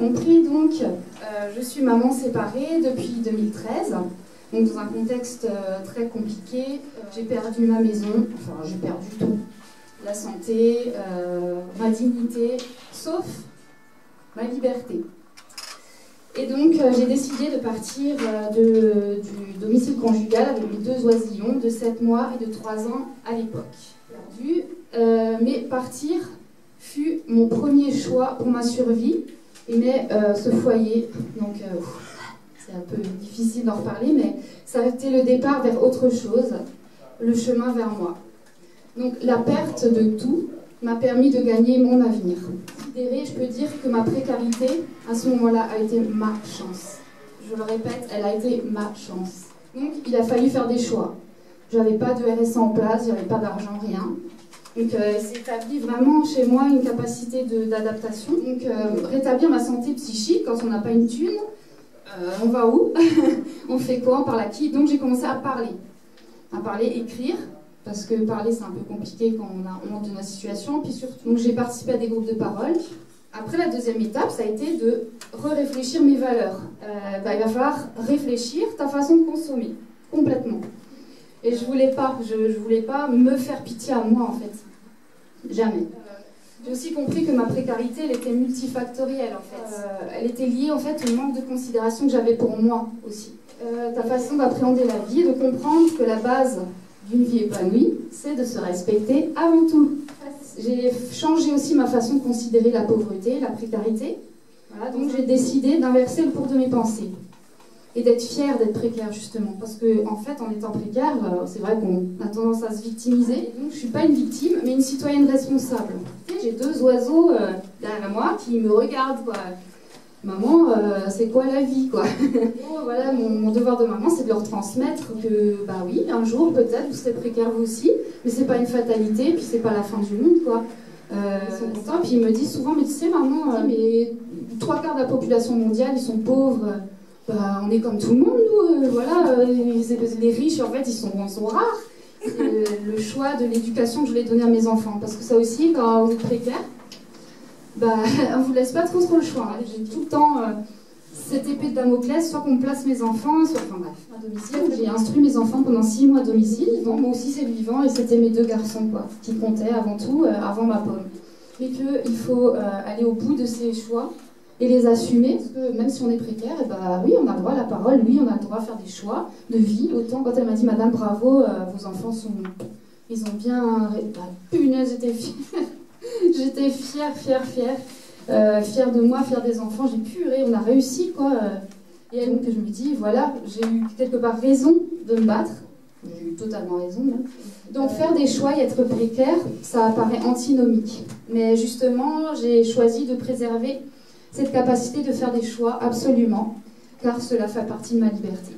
compris, donc, je suis maman séparée depuis 2013. Donc dans un contexte très compliqué, j'ai perdu ma maison, enfin j'ai perdu tout. La santé, ma dignité, sauf ma liberté. Et donc j'ai décidé de partir du domicile conjugal avec mes 2 oisillons de 7 mois et de 3 ans à l'époque. Mais partir fut mon premier choix pour ma survie. Mais ce foyer, donc c'est un peu difficile d'en reparler, mais ça a été le départ vers autre chose, le chemin vers moi. Donc la perte de tout m'a permis de gagner mon avenir. Je peux dire que ma précarité, à ce moment-là, a été ma chance. Je le répète, elle a été ma chance. Donc il a fallu faire des choix. Je n'avais pas de RSA en place, il n'y avait pas d'argent, rien. Donc s'est établi vraiment chez moi une capacité d'adaptation. Donc rétablir ma santé psychique quand on n'a pas une thune, on va où? On fait quoi? On parle à qui? Donc j'ai commencé à parler, écrire, parce que parler c'est un peu compliqué quand on a honte de notre situation. Puis surtout, donc j'ai participé à des groupes de parole. Après la deuxième étape, ça a été de réfléchir mes valeurs. Il va falloir réfléchir ta façon de consommer, complètement. Et je voulais pas me faire pitié à moi en fait. Jamais. J'ai aussi compris que ma précarité, elle était multifactorielle en fait. Elle était liée en fait au manque de considération que j'avais pour moi aussi. Ta façon d'appréhender la vie et de comprendre que la base d'une vie épanouie, c'est de se respecter avant tout. J'ai changé aussi ma façon de considérer la pauvreté, la précarité. Voilà, donc j'ai décidé d'inverser le cours de mes pensées. Et d'être fière d'être précaire justement, parce que en fait en étant précaire, c'est vrai qu'on a tendance à se victimiser. Et donc je suis pas une victime, mais une citoyenne responsable. J'ai 2 oiseaux derrière moi qui me regardent quoi. Maman, c'est quoi la vie quoi? Voilà, mon devoir de maman, c'est de leur transmettre que bah oui, un jour peut-être vous serez précaire vous aussi, mais c'est pas une fatalité, puis c'est pas la fin du monde quoi. Ils sont contents, puis ils me disent souvent, mais tu sais maman, mais 3/4 de la population mondiale ils sont pauvres. Bah, on est comme tout le monde, nous, voilà, les riches, en fait, ils sont rares. C'est le choix de l'éducation que je voulais donner à mes enfants. Parce que ça aussi, quand vous êtes précaire, bah, on ne vous laisse pas trop le choix. Hein. J'ai tout le temps cette épée de Damoclès, soit qu'on place mes enfants, soit, enfin bref, à domicile. J'ai instruit mes enfants pendant 6 mois à domicile. Bon, moi aussi, c'est vivant, et c'était mes 2 garçons, quoi, qui comptaient avant tout, avant ma pomme. Et qu'il faut aller au bout de ces choix. Et les assumer, parce que même si on est précaire, et bah, oui, on a le droit à la parole, oui, on a le droit à faire des choix de vie. Autant quand elle m'a dit, Madame, bravo, vos enfants ils ont bien... Bah, punaise, j'étais fière. J'étais fière de moi, fière des enfants. J'ai puré, on a réussi, quoi. Et donc, je me dis, voilà, j'ai eu quelque part raison de me battre. J'ai eu totalement raison, même. Donc, faire des choix et être précaire, ça paraît antinomique. Mais justement, j'ai choisi de préserver cette capacité de faire des choix, absolument, car cela fait partie de ma liberté.